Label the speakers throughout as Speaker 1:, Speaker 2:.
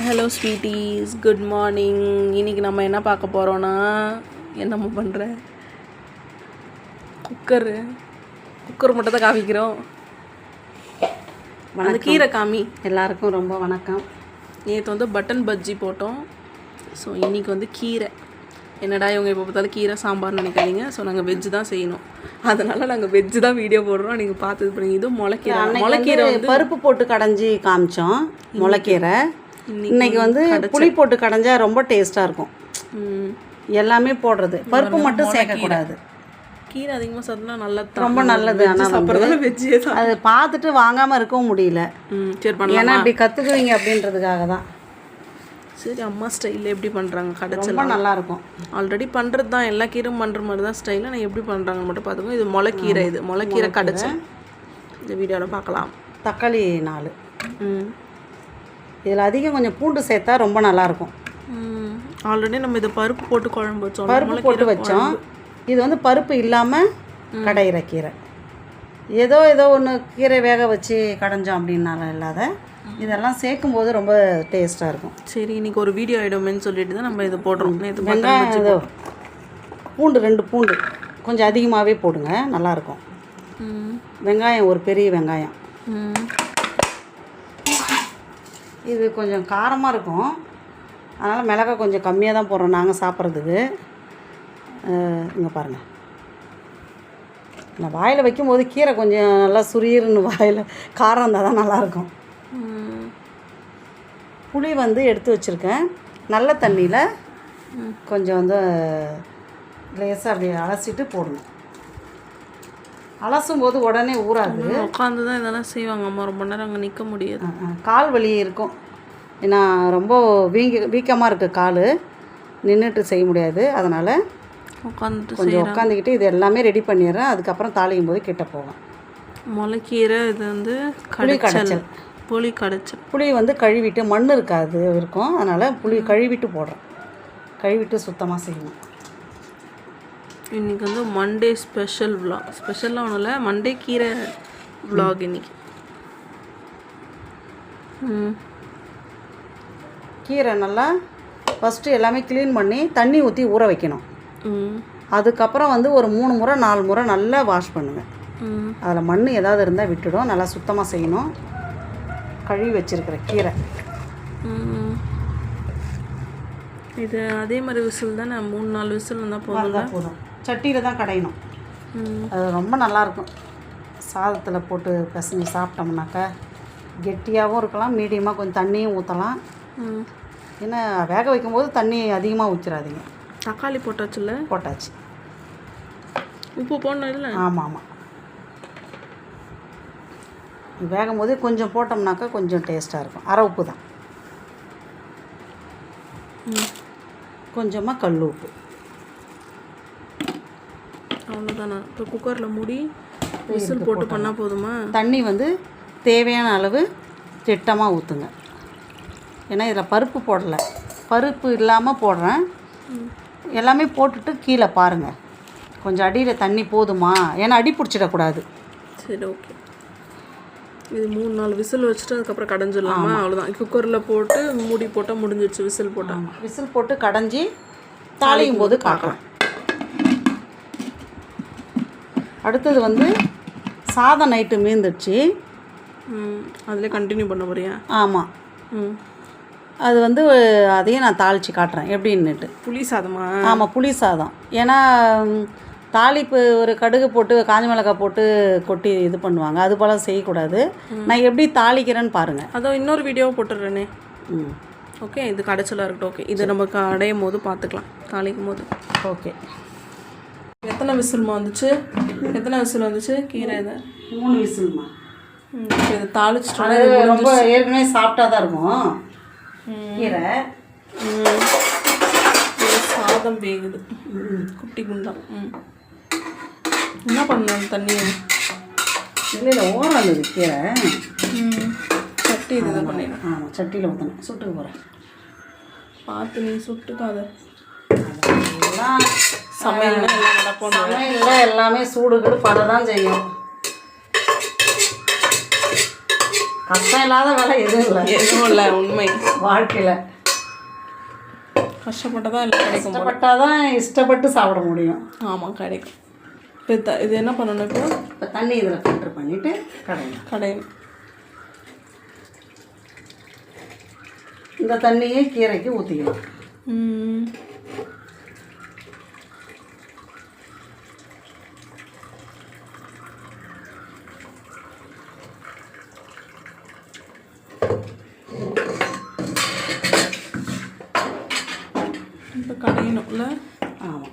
Speaker 1: Hello sweeties, good morning. இன்றைக்கி நம்ம என்ன பார்க்க போகிறோன்னா, என்னம்மா பண்ணுற? குக்கர் மட்டும் தான் காமிக்கிறோம். அந்த கீரை காமி.
Speaker 2: எல்லாருக்கும் ரொம்ப வணக்கம்.
Speaker 1: நேற்று வந்து பட்டன் பஜ்ஜி போட்டோம். ஸோ இன்றைக்கி வந்து கீரை. என்னடா இவங்க இப்போ பார்த்தாலும் கீரை சாம்பார்னு நினைக்காதீங்க. ஸோ நாங்கள் வெஜ்ஜு தான் செய்யணும். அதனால் நாங்கள் வெஜ்ஜு தான் வீடியோ போடுறோம். நீங்கள் பார்த்து பண்ணுங்க. இது முளைக்கீரை வந்து
Speaker 2: பருப்பு போட்டு கடைஞ்சி காமிச்சோம். முளைக்கீரை இன்னைக்கு வந்து புளி போட்டு கடைஞ்சா ரொம்ப டேஸ்ட்டாக இருக்கும். எல்லாமே போடுறது, பருப்பு மட்டும் சேர்க்கக்கூடாது.
Speaker 1: கீரை அதிகமாக சாப்பிட்டா நல்லது,
Speaker 2: ரொம்ப நல்லது. ஆனால்
Speaker 1: வெஜ்ஜே
Speaker 2: அது பார்த்துட்டு வாங்காமல் இருக்கவும் முடியல.
Speaker 1: சரி பண்ணலாம்,
Speaker 2: ஏன்னா இப்படி கற்றுக்குவீங்க அப்படின்றதுக்காக தான்.
Speaker 1: சரி, அம்மா ஸ்டைலில் எப்படி பண்ணுறாங்க கடைச்சல்
Speaker 2: ரொம்ப நல்லாயிருக்கும்.
Speaker 1: ஆல்ரெடி பண்ணுறது தான், எல்லா கீரையும் பண்ணுற மாதிரி தான் ஸ்டைலில். நான் எப்படி பண்ணுறாங்கன்னு மட்டும் பார்த்துக்கோங்க. இது முளைக்கீரை, இது முளைக்கீரை கடைச்சல். இந்த வீடியோவில் பார்க்கலாம்.
Speaker 2: தக்காளி 4. இதில் அதிகம் கொஞ்சம் பூண்டு சேர்த்தா ரொம்ப நல்லாயிருக்கும்.
Speaker 1: ஆல்ரெடி நம்ம இதை பருப்பு போட்டு குழம்பு வச்சோம்,
Speaker 2: பருப்பு போட்டு வச்சோம். இது வந்து பருப்பு இல்லாமல் கடையிற கீரை. ஏதோ ஒன்று கீரை வேக வச்சு கடைஞ்சோம் அப்படின்னாலும் இல்லாத, இதெல்லாம் சேர்க்கும்போது ரொம்ப டேஸ்ட்டாக இருக்கும்.
Speaker 1: சரி, இன்றைக்கி ஒரு வீடியோ ஆகிடுமேன்னு சொல்லிட்டு தான் நம்ம இதை போடுறோம்.
Speaker 2: வெங்காயம் பூண்டு 2 பூண்டு கொஞ்சம் அதிகமாகவே போடுங்க, நல்லாயிருக்கும். வெங்காயம் ஒரு பெரிய வெங்காயம். இது கொஞ்சம் காரமாக இருக்கும், அதனால் மிளகாய் கொஞ்சம் கம்மியாக தான் போடுறோம் நாங்கள் சாப்பிட்றதுக்கு. இங்கே பாருங்கள், நான் வாயில் வைக்கும்போது கீரை கொஞ்சம் நல்லா சுரீர்னு வாயில் காரம் இருந்தால் தான் நல்லாயிருக்கும். புளி வந்து எடுத்து வச்சுருக்கேன். நல்ல தண்ணியில் கொஞ்சம் வந்து லேசாக அப்படி அலசிட்டு போடணும். அலசும் போது உடனே ஊறாது.
Speaker 1: உட்காந்து தான் இதெல்லாம் செய்வாங்க அம்மா, ரொம்ப நேரம் அங்கே நிற்க முடியாது.
Speaker 2: கால் வலி இருக்கும், ஏன்னா ரொம்ப வீக்கமாக இருக்குது கால், நின்றுட்டு செய்ய முடியாது. அதனால்
Speaker 1: உட்காந்துட்டு
Speaker 2: கொஞ்சம் உட்காந்துக்கிட்டு இது எல்லாமே ரெடி பண்ணிடுறேன். அதுக்கப்புறம் தாளிக்கும் போது கிட்ட போவேன்.
Speaker 1: முளைக்கீரை இது வந்து புளி கடைச்சல்.
Speaker 2: புளி வந்து கழுவிட்டு, மண் இருக்காது இருக்கும், அதனால் புளி கழுவிட்டு போடுறேன். கழுவிட்டு சுத்தமாக செய்யணும்.
Speaker 1: இன்றைக்கி வந்து மண்டே ஸ்பெஷல் விலாக். ஸ்பெஷலாக ஒன்றும் இல்லை, மண்டே கீரை விலாக் இன்றைக்கி.
Speaker 2: கீரை நல்லா ஃபஸ்ட்டு எல்லாமே க்ளீன் பண்ணி தண்ணி ஊற்றி ஊற வைக்கணும். அதுக்கப்புறம் வந்து ஒரு 3 முறை 4 முறை நல்லா வாஷ் பண்ணுங்கள். அதில் மண் ஏதாவது இருந்தால் விட்டுடும். நல்லா சுத்தமாக செய்யணும். கழுவி வச்சுருக்கிற கீரை
Speaker 1: இது அதே மாதிரி விசில் தான், நான் 3-4 விசில் இருந்தால் போதும்.
Speaker 2: சட்டியில் தான் கடையணும். அது ரொம்ப நல்லாயிருக்கும். சாதத்தில் போட்டு பிசைஞ்சு சாப்பிட்டோம்னாக்கா கெட்டியாகவும் இருக்கலாம், மீடியமாக கொஞ்சம் தண்ணியும் ஊற்றலாம். ஏன்னா வேக வைக்கும்போது தண்ணி அதிகமாக ஊற்றிடாதீங்க.
Speaker 1: தக்காளி போட்டாச்சுல்ல?
Speaker 2: போட்டாச்சு.
Speaker 1: உப்பு போடணும் இல்லை?
Speaker 2: ஆமாம். வேகும் போது கொஞ்சம் போட்டோம்னாக்கா கொஞ்சம் டேஸ்ட்டாக இருக்கும். அரை உப்பு தான், கொஞ்சமாக கல் உப்பு,
Speaker 1: அவ்வளோதானா? இப்போ குக்கரில் மூடி விசில் போட்டு பண்ணால் போதுமா?
Speaker 2: தண்ணி வந்து தேவையான அளவு திட்டமாக ஊற்றுங்க. ஏன்னா இதில் பருப்பு போடலை, பருப்பு இல்லாமல் போடுறேன். எல்லாமே போட்டுட்டு கீழே பாருங்கள், கொஞ்சம் அடியில் தண்ணி போதுமா, ஏன்னா அடி பிடிச்சிடக்கூடாது.
Speaker 1: சரி, ஓகே. இது 3-4 விசில் வச்சுட்டு அதுக்கப்புறம் கடைஞ்சிடலாமா? அவ்வளோதான். குக்கரில் போட்டு மூடி போட்டால் முடிஞ்சிடுச்சு. விசில் போட்டால்
Speaker 2: விசில் போட்டு கடைஞ்சி தாளிக்கும் போது காட்டுறேன். அடுத்தது வந்து சாதம் நைட்டு மீந்துடுச்சு,
Speaker 1: அதில் கண்டினியூ பண்ண போறியா?
Speaker 2: ஆமாம். அது வந்து அதையும் நான் தாளித்து காட்டுறேன் எப்படின்னுட்டு.
Speaker 1: புளி சாதமா?
Speaker 2: ஆமாம், புளி சாதம். ஏன்னா தாளிப்பு ஒரு கடுகு போட்டு காஞ்ச மிளகாய் போட்டு கொட்டி இது பண்ணுவாங்க, அது போல் செய்யக்கூடாது. நான் எப்படி தாளிக்கிறேன்னு பாருங்கள்.
Speaker 1: அதோ இன்னொரு வீடியோவை போட்டுடுறேனே. ஓகே, இது கடைச்சலாக இருக்கட்டும். ஓகே, இது நம்ம கடையும் போது பார்த்துக்கலாம், தாளிக்கும் போது.
Speaker 2: ஓகே.
Speaker 1: எத்தனை விசில்மா வந்துச்சு? எத்தனை விசில் வந்துச்சு கீரை? இதை
Speaker 2: 3 விசில்மா.
Speaker 1: இதை தாளிச்சிட்டு
Speaker 2: ரொம்ப ஏற்கனவே சாப்பிட்டா தான் இருக்கும் கீரை.
Speaker 1: சாதம் வேகுது, குட்டி குண்டான். என்ன பண்ண தண்ணியை?
Speaker 2: இல்லை ஓரம் இருந்தது கீரை.
Speaker 1: சட்டி இதை பண்ணிடணும்.
Speaker 2: ஆமாம், சட்டியில் ஊற்றணும். சுட்டுக்க போகிறேன்,
Speaker 1: பார்த்து நீ சுட்டுக்காத.
Speaker 2: சமையலில் எல்லாமே சூடு கீடு பண்ண தான் செய்யும். கஷ்டம் இல்லாத வேலை எதுவும் இல்லை.
Speaker 1: எதுவும் இல்லை, உண்மை.
Speaker 2: வாழ்க்கையில்
Speaker 1: கஷ்டப்பட்டதான் இல்லை கிடைக்கும்.
Speaker 2: கஷ்டப்பட்டால் தான் இஷ்டப்பட்டு சாப்பிட முடியும்.
Speaker 1: ஆமாம், கிடைக்கும். இப்போ இது என்ன பண்ணணும்?
Speaker 2: இப்போ தண்ணி இதில் ஃபில்டர் பண்ணிவிட்டு கடையணும். இந்த தண்ணியே கீரைக்கு ஊற்றிக்கலாம்.
Speaker 1: இப்போ கடையணும்ல?
Speaker 2: ஆமாம்.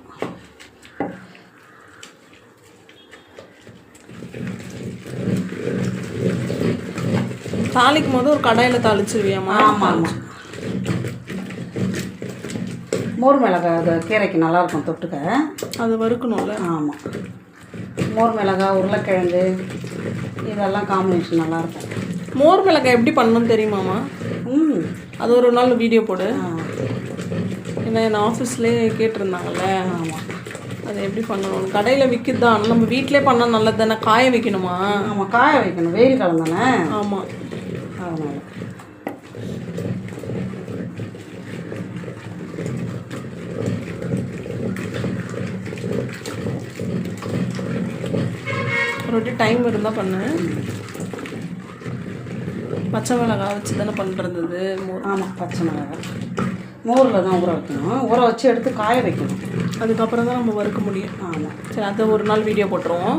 Speaker 1: தாளிக்கும் போது ஒரு கடாயில் தாளிச்சிருவியாம்மா?
Speaker 2: ஆமாம் ஆமாம். மோர் மிளகாய் அது கீரைக்கு நல்லாயிருக்கும் தொட்டுக்க.
Speaker 1: அது வறுக்கணும்ல?
Speaker 2: ஆமாம். மோர் மிளகாய், உருளைக்கிழங்கு இதெல்லாம் காம்பினேஷன் நல்லாயிருக்கும்.
Speaker 1: மோர் மிளகாய் எப்படி பண்ணணும்னு தெரியுமாம்மா? அது ஒரு நாள் வீடியோ போடு. ஏன்னா என் ஆஃபீஸ்லேயே கேட்டிருந்தாங்கல்ல.
Speaker 2: ஆமாம்.
Speaker 1: அது எப்படி பண்ணணும்? கடையில் விற்கிது தான், நம்ம வீட்டிலே பண்ணால் நல்லது தானே. காய வைக்கணுமா?
Speaker 2: ஆமாம், காய வைக்கணும். வெயில் காலம் தானே.
Speaker 1: ஆமாம்,
Speaker 2: அதனால்
Speaker 1: ஒரு வாட்டி டைம் இருந்தால் பண்ணு. பச்சை மிளகாய் வச்சு தானே பண்ணுறது மோர்?
Speaker 2: ஆமாம், பச்சை மிளகாய் மோரில் தான் ஊற வைக்கணும். ஊற வச்சு எடுத்து காய வைக்கணும்.
Speaker 1: அதுக்கப்புறம் தான் நம்ம வறுக்க முடியும்.
Speaker 2: ஆமாம்.
Speaker 1: சரி, அதை ஒரு நாள் வீடியோ போட்டுருவோம்.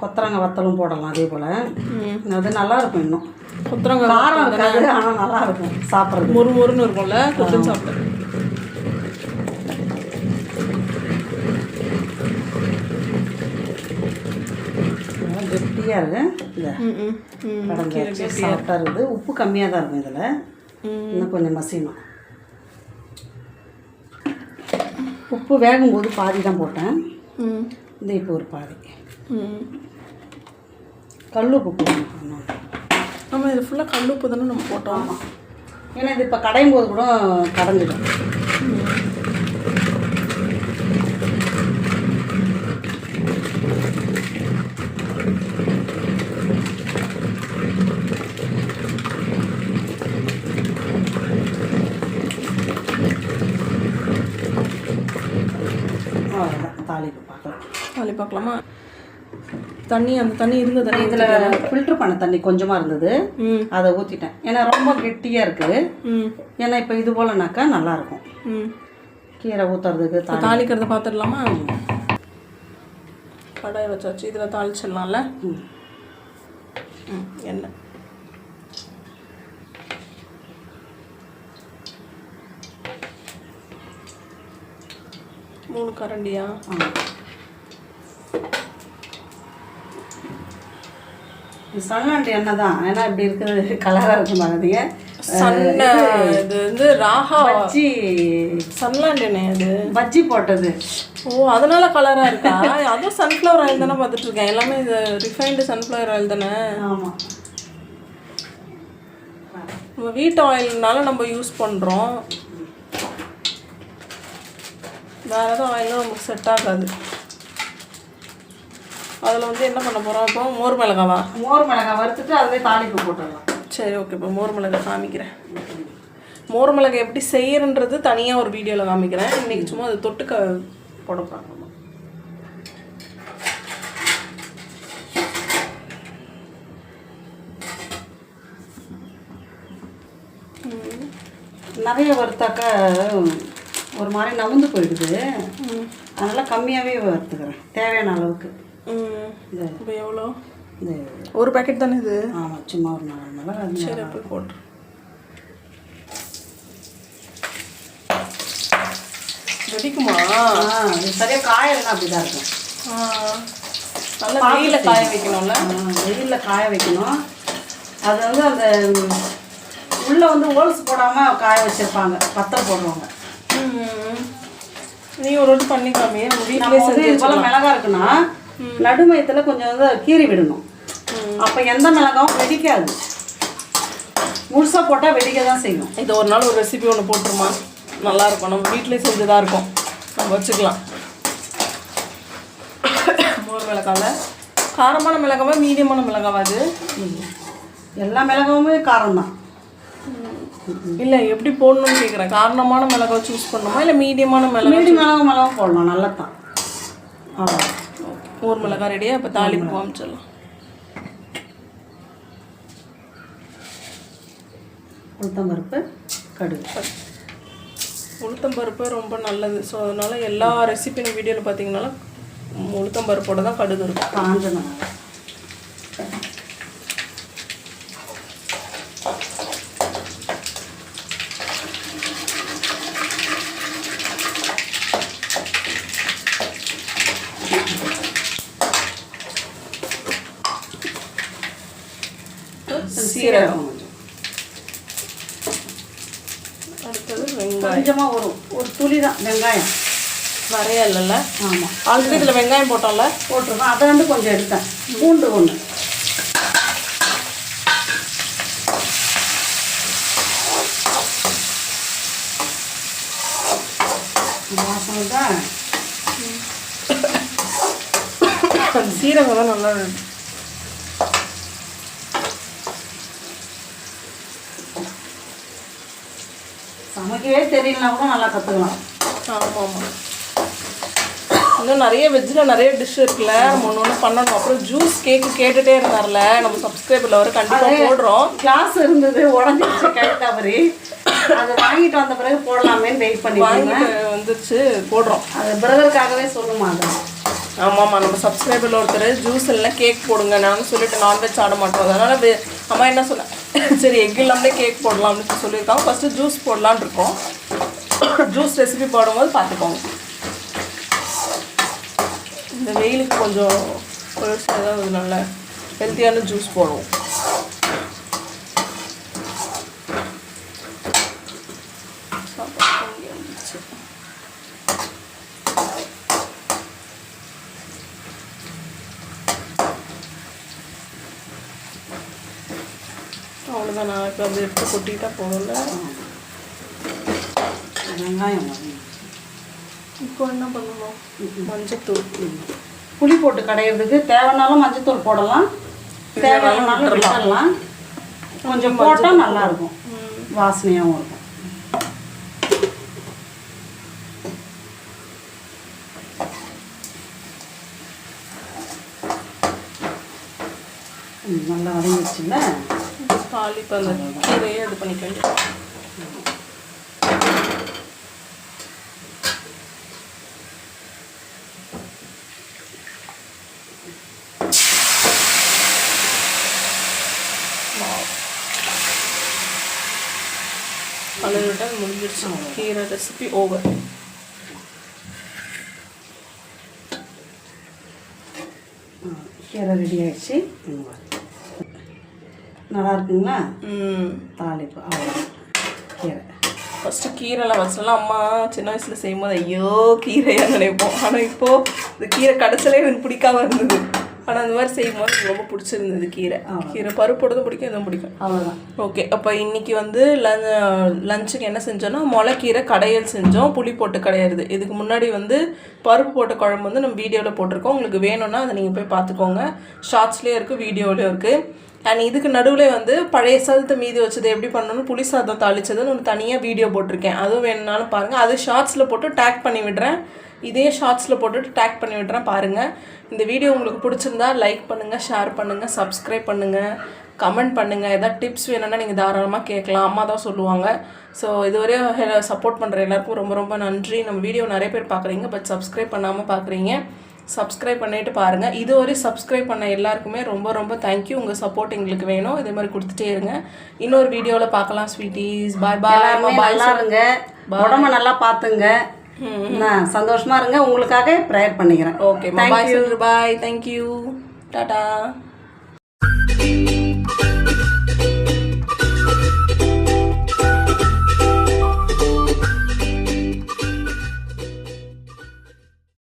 Speaker 2: கொத்தரங்காய் வத்தலும் போடலாம் அதே போல். அது நல்லாயிருக்கும். இன்னும்
Speaker 1: கொத்தரங்காய்
Speaker 2: காரம் இருக்காது, ஆனால் நல்லாயிருக்கும் சாப்பிட்றது.
Speaker 1: மொறு மொறுன்னு இருக்கும்ல கொத்து சாப்பிட.
Speaker 2: கெட்டியாக இருக்குது. இதை கடந்து வச்சு சாப்பிட்டா இருக்குது. உப்பு கம்மியாக தான் இருக்கும் இதில். இன்னும் கொஞ்சம் மசியணும். உப்பு வேகும்போது பாதி தான் போட்டேன். இந்த இப்போ ஒரு பாதி கல் உப்பு போடணும்.
Speaker 1: ஆமாம், இது ஃபுல்லாக கல் உப்பு தானே நம்ம போட்டோம்.
Speaker 2: ஆமாம், ஏன்னா இது இப்போ கடையும் போது கூட கடைஞ்சிடும்.
Speaker 1: தாளி பார்க்கலாமா? தண்ணி, அந்த தண்ணி இருந்தது
Speaker 2: இதில் ஃபில்ட்ரு பண்ண தண்ணி கொஞ்சமாக இருந்தது, அதை ஊற்றிட்டேன். ஏன்னா ரொம்ப கெட்டியாக இருக்குது. ஏன்னா இப்போ இது போலனாக்கா நல்லாயிருக்கும் கீரை ஊற்றுறதுக்கு.
Speaker 1: தாளிக்கிறத பார்த்துடலாமா? கடாய் வச்சாச்சு, இதில் தாளிச்சிடலாம்ல. எண்ணெய் 3 கரண்டியா?
Speaker 2: சன்லாண்ட் எண்ணெய் தான். ஏன்னா இப்படி இருக்கிறது கலராக இருக்கும் பாருங்க.
Speaker 1: இது வந்து ராகா
Speaker 2: பஜ்ஜி
Speaker 1: சன்லாண்ட் எண்ணெய். அது
Speaker 2: பஜ்ஜி போட்டது.
Speaker 1: ஓ, அதனால கலராக இருக்கா? அதுவும் சன்ஃப்ளவர் ஆயில் தானே பார்த்துட்டு இருக்கேன். எல்லாமே இது ரிஃபைன்டு சன்ஃப்ளவர் ஆயில் தானே.
Speaker 2: ஆமாம்,
Speaker 1: நம்ம வீட்டு ஆயில்னால நம்ம யூஸ் பண்ணுறோம். வேறு எதுவும் ஆயிலும் நமக்கு செட் ஆகாது. அதில் வந்து என்ன பண்ண போகிறோம் இப்போ? மோர் மிளகாவா?
Speaker 2: மோர் மிளகாய் வறுத்துட்டு அதிலே தாளிப்பு போட்டுடலாம்.
Speaker 1: சரி, ஓகே. இப்போ மோர் மிளகாய் காமிக்கிறேன். மோர் மிளகாய் எப்படி செய்யறன்றது தனியாக ஒரு வீடியோவில் காமிக்கிறேன். இன்றைக்கி சும்மா அது தொட்டுக்க போட பார்க்கணும்.
Speaker 2: நிறைய வறுத்தாக்கா ஒரு மாதிரி நமுந்து போயிடுது. அதனால் கம்மியாகவே வறுத்துக்கிறேன், தேவையான அளவுக்கு.
Speaker 1: இப்போ எவ்வளோ?
Speaker 2: இது
Speaker 1: ஒரு பேக்கெட் தானே இது?
Speaker 2: ஆமாம், சும்மா ஒரு 4 மிளகாய்.
Speaker 1: சரி, போய் போட்டுரு. வெடிக்குமா?
Speaker 2: இது சரியாக காயலாம் அப்படி தான் இருக்கும்.
Speaker 1: நல்லா வெயிலில் காய வைக்கணும்ல?
Speaker 2: வெயிலில் காய வைக்கணும். அது வந்து அந்த உள்ளே வந்து ஹோல்ஸ் போடாமல் காய வச்சுருப்பாங்க, பத்தல் போடுவாங்க.
Speaker 1: நீ ஒரு வாட்டி பண்ணி காமியே. நம்ம வீட்டிலே செஞ்சு
Speaker 2: இது போல் மிளகா இருக்குன்னா நடுமயத்தில் கொஞ்சம் வந்து கீறி விடணும். அப்போ எந்த மிளகாவும் வெடிக்காது. முழுசாக போட்டால் வெடிக்க தான் செய்யும்.
Speaker 1: இது ஒரு நாள் ஒரு ரெசிபி ஒன்று போட்டுருமா? நல்லாயிருக்கும். நம்ம வீட்டிலே செஞ்சுதான் இருக்கும், நம்ம வச்சுக்கலாம். மோர் மிளகாவில் காரமான மிளகாவா மீடியமான மிளகாவா அது?
Speaker 2: எல்லா மிளகாவுமே காரம் தான்.
Speaker 1: இல்லை எப்படி போடணும்னு கேட்குறேன். காரணமான மிளகாவை சூஸ் பண்ணணுமா இல்லை மீடியமான மிளகா?
Speaker 2: மிளகாவும் போடலாம், நல்லா தான். அவ்வளோ
Speaker 1: ஒரு மிளகா ரெடியாக இப்போ தாளிப்பு காமிச்சிடலாம்.
Speaker 2: உளுத்தம்பருப்பு, கடுகு.
Speaker 1: உளுத்தம்பருப்பு ரொம்ப நல்லது. ஸோ அதனால எல்லா ரெசிபியும் வீடியோவில் பார்த்தீங்கன்னால உளுத்தம்பருப்போட தான் கடுகு இருக்கும்.
Speaker 2: காஞ்ச மிளகா,
Speaker 1: சீரகம், அடுத்தது வெங்காயம்.
Speaker 2: கொஞ்சமாக ஒரு துளி தான் வெங்காயம்,
Speaker 1: நிறைய இல்லைல்ல?
Speaker 2: ஆமாம்.
Speaker 1: ஆல்ரெடி இதில் வெங்காயம் போட்டோம்ல,
Speaker 2: போட்டிருக்கோம். அதை வந்து கொஞ்சம் எடுத்தேன். பூண்டு ஒன்று, வாசம் தான்.
Speaker 1: சீரகம் தான் நல்லா இருக்கு.
Speaker 2: சமைக்கவே தெரியலனா கூட நல்லா கற்றுக்கலாம்.
Speaker 1: ஆமாம் ஆமாம். இன்னும் நிறைய வெஜ்ஜில் நிறைய டிஷ் இருக்குல்ல, நம்ம ஒன்று ஒன்று பண்ணணும். அப்புறம் ஜூஸ் கேக்கு கேட்டுகிட்டே இருந்தார்ல நம்ம சப்ஸ்கிரைபரில் வர, கண்டிப்பாக போடுறோம்.
Speaker 2: கிளாஸ் இருந்தது, உடஞ்சிருச்சு கை தவறி. அதை வாங்கிட்டு வந்த பிறகு போடலாமேன்னு வெயிட் பண்ணி
Speaker 1: வந்துச்சு, போடுறோம்.
Speaker 2: அது பிரதருக்காகவே சொல்லுமா அது.
Speaker 1: ஆமாம்மா, நம்ம சப்ஸ்கிரைபரில் ஒருத்தர் ஜூஸ் எல்லாம் கேக் போடுங்க நானும் சொல்லிட்டு நான்வெஜ் ஆட மாட்டோம். அதனால் அம்மா என்ன சொன்னேன், சரி எக் இல்லாமலே கேக் போடலாம் அப்படின்னு சொல்லியிருக்காங்க. ஃபஸ்ட்டு ஜூஸ் போடலான் இருக்கோம். ஜூஸ் ரெசிபி போடும்போது பார்த்துக்கோங்க. இந்த வெயிலுக்கு கொஞ்சம் குளிர்ச்சி ஏதாவது நல்ல ஹெல்த்தியான ஜூஸ் போடுவோம். அவ்வளோதான், நான் இப்போ வந்து எடுத்து கொட்டிட்டா போகல.
Speaker 2: வெங்காயம்
Speaker 1: இப்போ என்ன பண்ணணும், மஞ்சத்தூள்,
Speaker 2: புளி போட்டு கடையிறதுக்கு தேவைனாலும் மஞ்சத்தூள் போடலாம், தேவைனாலும் விட்டுடலாம். கொஞ்சம் போட்டால் நல்லாயிருக்கும், வாசனையாகவும் இருக்கும். நல்லா வதங்கிடுச்சுல்ல,
Speaker 1: தாளிப்பு அந்த கீரையே இது பண்ணிக்க வேண்டியது. கலரிட்ட முடிஞ்சிடுச்சு, கீரை ரெசிபி ஓவர்.
Speaker 2: கீரை ரெடி ஆகிடுச்சு. நல்லா இருக்குங்களா? தாளிப்பு அவ்வளோ. கீரை
Speaker 1: ஃபஸ்ட்டு கீரைலாம் வச்சலாம் அம்மா சின்ன வயசில் செய்யும்போது ஐயோ கீரையாக நினைப்போம். ஆனால் இப்போது இந்த கீரை கடைசிலே எனக்கு பிடிக்காம இருந்தது. ஆனால் அந்த மாதிரி செய்யும்போது எனக்கு ரொம்ப பிடிச்சிருந்தது. கீரை பருப்போடதும் பிடிக்கும், எதுவும் பிடிக்கும்.
Speaker 2: அவ்வளோதான்.
Speaker 1: ஓகே, அப்போ இன்றைக்கி வந்து லஞ்சுக்கு என்ன செஞ்சோன்னா முளைக்கீரை கடையல் செஞ்சோம், புளி போட்டு கடையிறது. இதுக்கு முன்னாடி வந்து பருப்பு போட்ட குழம்பு வந்து நம்ம வீடியோவில் போட்டிருக்கோம். உங்களுக்கு வேணும்னா அதை நீங்கள் போய் பார்த்துக்கோங்க. ஷார்ட்ஸ்லேயும் இருக்குது, வீடியோவிலையும் இருக்குது. அண்ட் இதுக்கு நடுவில் வந்து பழைய சாதத்தை மீதி வச்சது எப்படி பண்ணணும்னு புளி சாதம் தாளிச்சதுன்னு ஒன்று தனியாக வீடியோ போட்டிருக்கேன். அதுவும் வேணும்னாலும் பாருங்கள். அது ஷார்ட்ஸில் போட்டு டேக் பண்ணி விடுறேன். இதே ஷார்ட்ஸில் போட்டுட்டு டேக் பண்ணி விடுறேன், பாருங்கள். இந்த வீடியோ உங்களுக்கு பிடிச்சிருந்தா லைக் பண்ணுங்கள், ஷேர் பண்ணுங்கள், சப்ஸ்கிரைப் பண்ணுங்கள், கமெண்ட் பண்ணுங்கள். எதாவது டிப்ஸ் வேணும்னா நீங்கள் தாராளமாக கேட்கலாம், அம்மா தான் சொல்லுவாங்க. ஸோ இதுவரையும் சப்போர்ட் பண்ணுற எல்லாருக்கும் ரொம்ப ரொம்ப நன்றி. நம்ம வீடியோ நிறைய பேர் பார்க்குறீங்க, பட் சப்ஸ்கிரைப் பண்ணாமல் பார்க்குறீங்க. சப்ஸ்கிரைப் பண்ணிட்டு பாருங்கள். இதுவரை சப்ஸ்கிரைப் பண்ண எல்லாருக்குமே ரொம்ப ரொம்ப தேங்க்யூ. உங்கள் சப்போர்ட் எங்களுக்கு வேணும், இதே மாதிரி கொடுத்துட்டே இருங்க. இன்னொரு வீடியோவில் பார்க்கலாம் ஸ்வீட்டீஸ். பாய் பாய்.
Speaker 2: நல்லா இருங்க, உடம்ப நல்லா பார்த்துங்க, சந்தோஷமா இருங்க. உங்களுக்காக ப்ரேயர் பண்ணிக்கிறேன்.
Speaker 1: ஓகே, பாய். தேங்க்யூ, டாடா.